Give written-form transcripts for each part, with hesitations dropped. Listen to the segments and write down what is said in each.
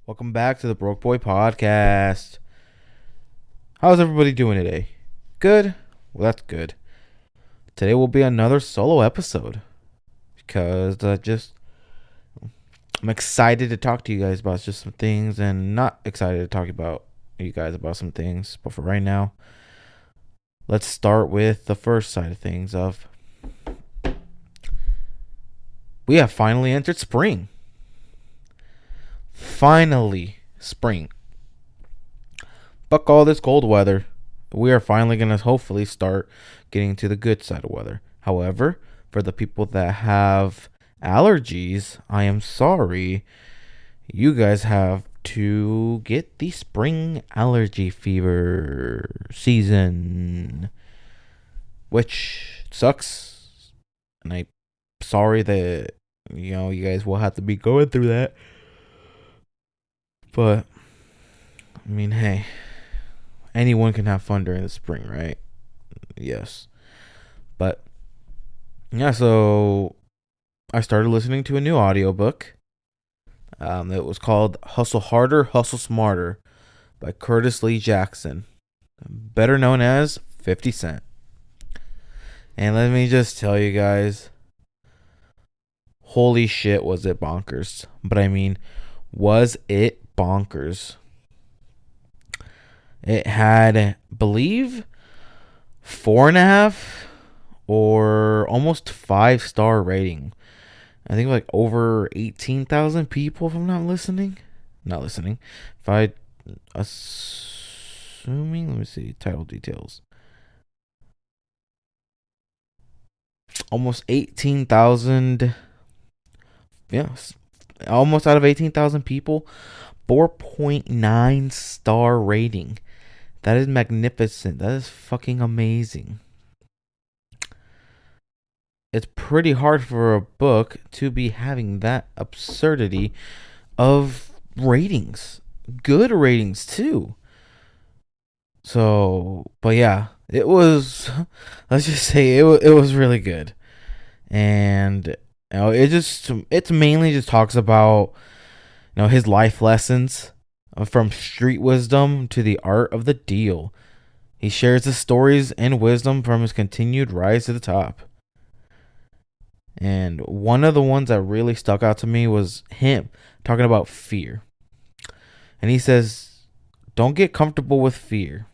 Welcome back to the Broke Boy Podcast. How's everybody doing today? Good? Well, that's good. Today will be another solo episode because I'm excited to talk to you guys about just some things and not excited to talk about you guys about some things. But for right now, let's start with the first side of things of we have finally entered spring. Finally, spring. Fuck all this cold weather. We are finally going to hopefully start getting to the good side of weather. However, for the people that have allergies, I am sorry. You guys have to get the spring allergy fever season, which sucks. And I'm sorry that, you guys will have to be going through that. But, I mean, hey, anyone can have fun during the spring, right? Yes. But, yeah, so I started listening to a new audiobook. It was called Hustle Harder, Hustle Smarter by Curtis Lee Jackson, better known as 50 Cent. And let me just tell you guys, holy shit, was it bonkers. But I mean, was it bonkers? It had, I believe, 4.5 or almost 5-star rating. I think like over 18,000 people, if I'm not listening. If I assuming, let me see, title details. Almost 18,000. Yes. Almost out of 18,000 people, 4.9 star rating. That is magnificent. That is fucking amazing. It's pretty hard for a book to be having that absurdity of ratings. Good ratings, too. So, but yeah, it was, let's just say it was really good. And, it mainly just talks about, his life lessons from street wisdom to the art of the deal. He shares his stories and wisdom from his continued rise to the top. And one of the ones that really stuck out to me was him talking about fear. And he says, don't get comfortable with fear.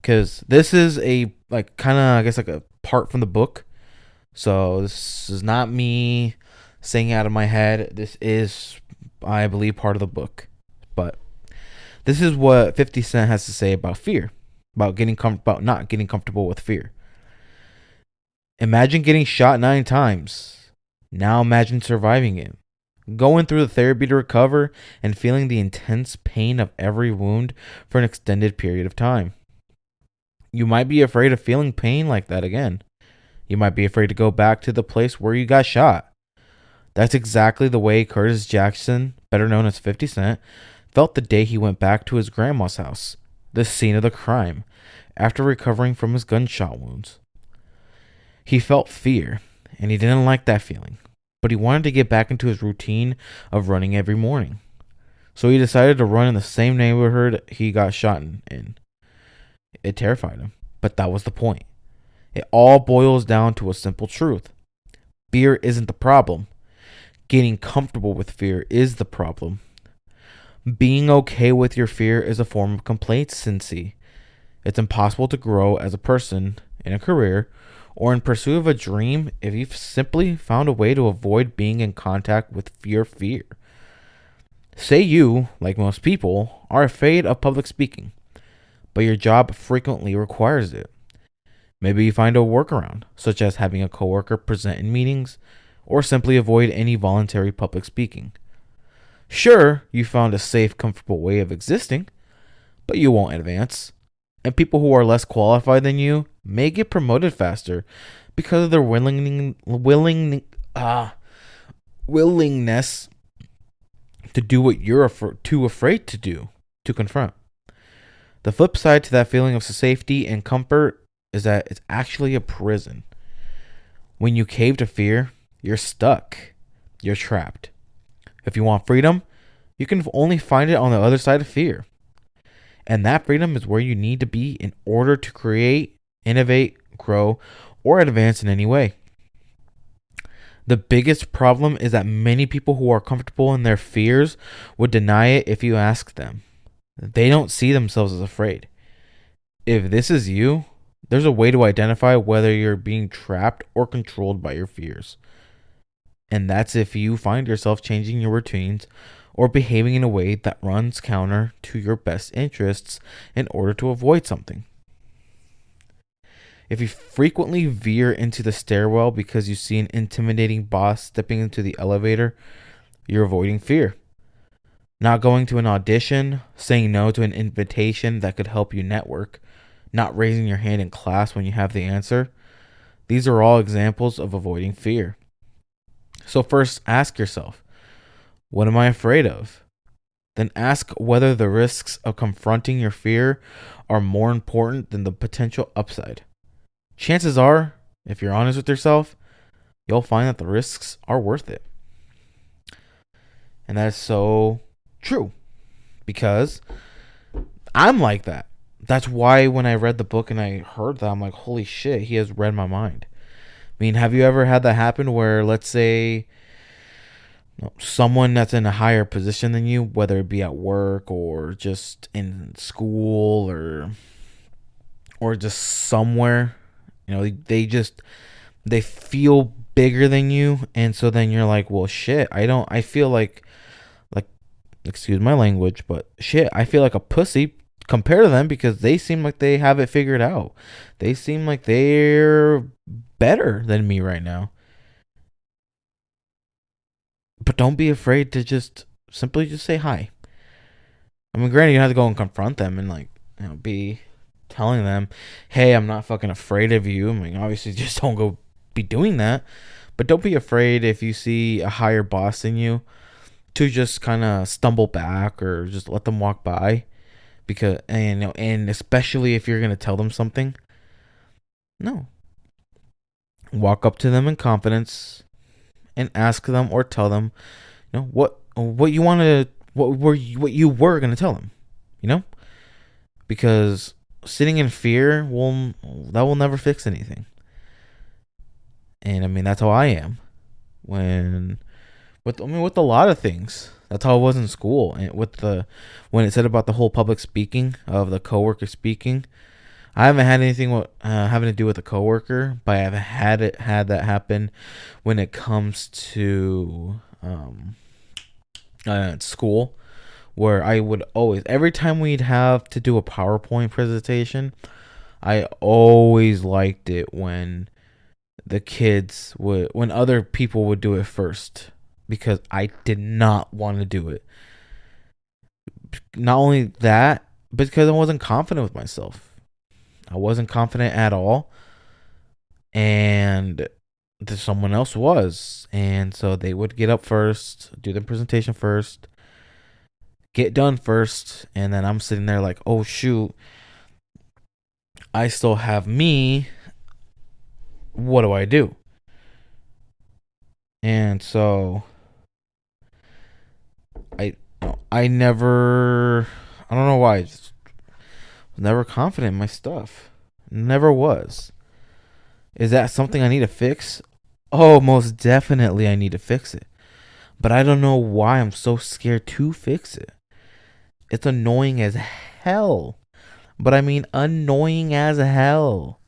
Because this is a, like, kind of, I guess, like a part from the book. So this is not me saying out of my head. This is, I believe, part of the book. But this is what 50 Cent has to say about fear. About not getting comfortable with fear. Imagine getting shot 9 times. Now imagine surviving it. Going through the therapy to recover and feeling the intense pain of every wound for an extended period of time. You might be afraid of feeling pain like that again. You might be afraid to go back to the place where you got shot. That's exactly the way Curtis Jackson, better known as 50 Cent, felt the day he went back to his grandma's house, the scene of the crime, after recovering from his gunshot wounds. He felt fear, and he didn't like that feeling, but he wanted to get back into his routine of running every morning. So he decided to run in the same neighborhood he got shot in. It terrified him, but that was the point. It all boils down to a simple truth. Fear isn't the problem. Getting comfortable with fear is the problem. Being okay with your fear is a form of complacency. It's impossible to grow as a person, in a career, or in pursuit of a dream if you've simply found a way to avoid being in contact with your fear. Say you, like most people, are afraid of public speaking, but your job frequently requires it. Maybe you find a workaround, such as having a coworker present in meetings, or simply avoid any voluntary public speaking. Sure, you found a safe, comfortable way of existing, but you won't advance. And people who are less qualified than you may get promoted faster because of their willingness to do what you're too afraid to confront. The flip side to that feeling of safety and comfort is that it's actually a prison. When you cave to fear, you're stuck. You're trapped. If you want freedom, You can only find it on the other side of fear. And that freedom is where you need to be in order to create, innovate, grow, or advance in any way. The biggest problem is that many people who are comfortable in their fears would deny it if you ask them. They don't see themselves as afraid. If this is you, there's a way to identify whether you're being trapped or controlled by your fears. And that's if you find yourself changing your routines or behaving in a way that runs counter to your best interests in order to avoid something. If you frequently veer into the stairwell because you see an intimidating boss stepping into the elevator, you're avoiding fear. Not going to an audition, saying no to an invitation that could help you network, not raising your hand in class when you have the answer. These are all examples of avoiding fear. So first ask yourself, what am I afraid of? Then ask whether the risks of confronting your fear are more important than the potential upside. Chances are, if you're honest with yourself, you'll find that the risks are worth it. And that is so true because I'm like that. That's why when I read the book and I heard that, I'm like, holy shit, he has read my mind. I mean, have you ever had that happen where, let's say, someone that's in a higher position than you, whether it be at work or just in school or just somewhere, they feel bigger than you, and so then you're like, well, shit, I feel like excuse my language, but shit, I feel like a pussy compared to them because they seem like they have it figured out. They seem like they're better than me right now. But don't be afraid to just simply just say hi. I mean, granted, you don't have to go and confront them and be telling them, hey, I'm not fucking afraid of you. I mean, obviously, just don't go be doing that. But don't be afraid if you see a higher boss than you to just kind of stumble back or just let them walk by. Because, and especially if you're going to tell them something, no. Walk up to them in confidence and ask them or tell them, what you want to, what you were going to tell them, because sitting in fear will never fix anything. And I mean, that's how I am with a lot of things. That's how it was in school. And when it said about the whole public speaking of the coworker speaking, I haven't had anything having to do with a coworker, but I've had that happen when it comes to school, where I would always, every time we'd have to do a PowerPoint presentation, I always liked it when when other people would do it first, because I did not want to do it. Not only that, but because I wasn't confident with myself. I wasn't confident at all. And someone else was. And so they would get up first, do the presentation first, get done first. And then I'm sitting there like, oh, shoot, I still have me. What do I do? And so I never, I don't know why, I just was never confident in my stuff. Never was. Is that something I need to fix? Oh, most definitely I need to fix it. But I don't know why I'm so scared to fix it. It's annoying as hell. But I mean annoying as hell.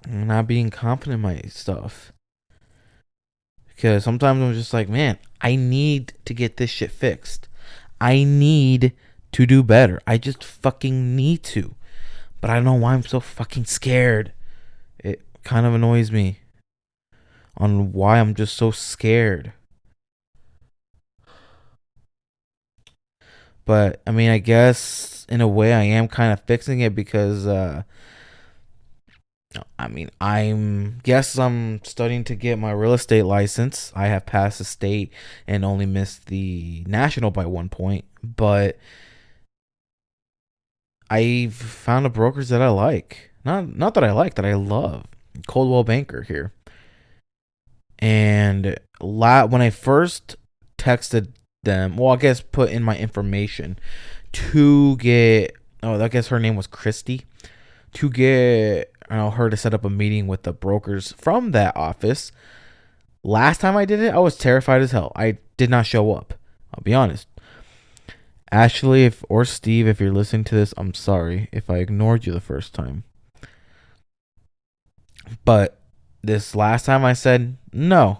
I'm not being confident in my stuff. Because sometimes I'm just like, man, I need to get this shit fixed. I need to do better. I just fucking need to. But I don't know why I'm so fucking scared. It kind of annoys me on why I'm just so scared. But I mean, I guess in a way I am kind of fixing it because I'm studying to get my real estate license. I have passed the state and only missed the national by 1 point, but I've found a brokerage that I like. Not that I like, that I love. Coldwell Banker here. And when I first texted them. Well, I guess put in my information to get. Oh, I guess her name was Christy. To get her to set up a meeting with the brokers from that office. Last time I did it, I was terrified as hell. I did not show up. I'll be honest. Ashley, or Steve, if you're listening to this, I'm sorry if I ignored you the first time. But this last time I said, no.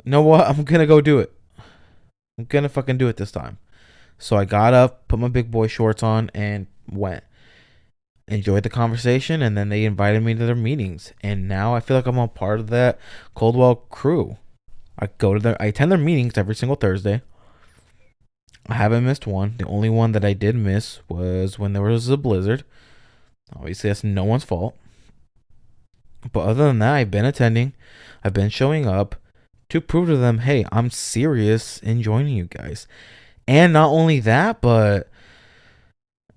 You know what? I'm going to go do it. I'm going to fucking do it this time. So I got up, put my big boy shorts on, and went. Enjoyed the conversation, and then they invited me to their meetings. And now I feel like I'm a part of that Coldwell crew. I attend their meetings every single Thursday. I haven't missed one. The only one that I did miss was when there was a blizzard. Obviously, that's no one's fault. But other than that, I've been attending. I've been showing up to prove to them, hey, I'm serious in joining you guys. And not only that, but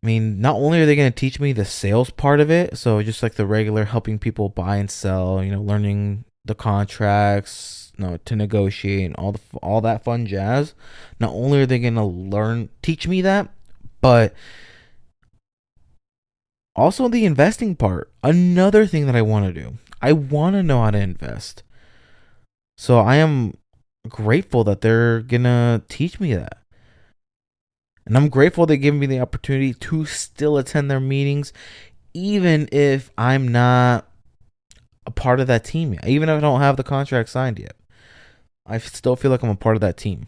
I mean, not only are they going to teach me the sales part of it, so just like the regular helping people buy and sell, learning the contracts, to negotiate and all that fun jazz. Not only are they going to teach me that, but also the investing part. Another thing that I want to do. I want to know how to invest. So I am grateful that they're going to teach me that. And I'm grateful they give me the opportunity to still attend their meetings, even if I'm not a part of that team yet. Even if I don't have the contract signed yet. I still feel like I'm a part of that team.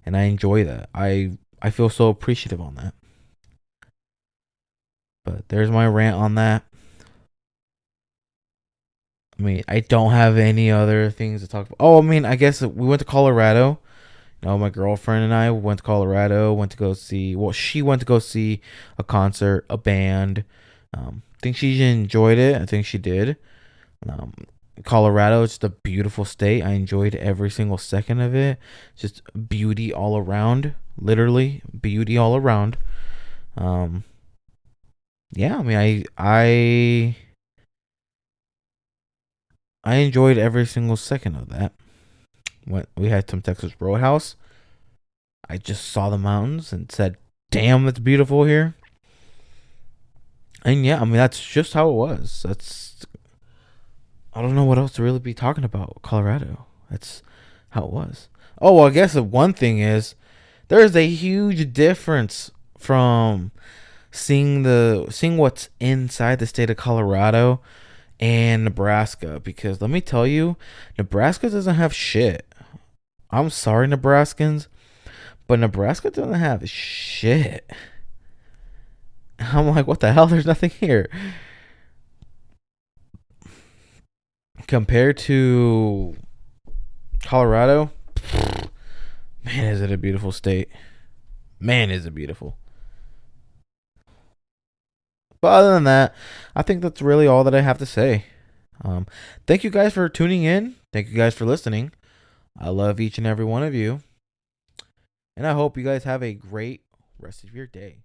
And I enjoy that. I feel so appreciative on that. But there's my rant on that. I mean, I don't have any other things to talk about. Oh, I mean, I guess we went to Colorado. My girlfriend and I went to Colorado, she went to go see a concert, a band. I think she enjoyed it. I think she did. Colorado is just a beautiful state. I enjoyed every single second of it. Just beauty all around. Literally, beauty all around. Yeah, I mean, I enjoyed every single second of that. We had some Texas Roadhouse. I just saw the mountains and said, damn, it's beautiful here. And yeah, I mean, that's just how it was. I don't know what else to really be talking about Colorado. That's how it was. Oh, well, I guess the one thing is there is a huge difference from seeing what's inside the state of Colorado and Nebraska, because let me tell you, Nebraska doesn't have shit. I'm sorry, Nebraskans, but Nebraska doesn't have shit. I'm like, what the hell? There's nothing here. Compared to Colorado, man, is it a beautiful state. Man, is it beautiful. But other than that, I think that's really all that I have to say. Thank you guys for tuning in. Thank you guys for listening. I love each and every one of you. And I hope you guys have a great rest of your day.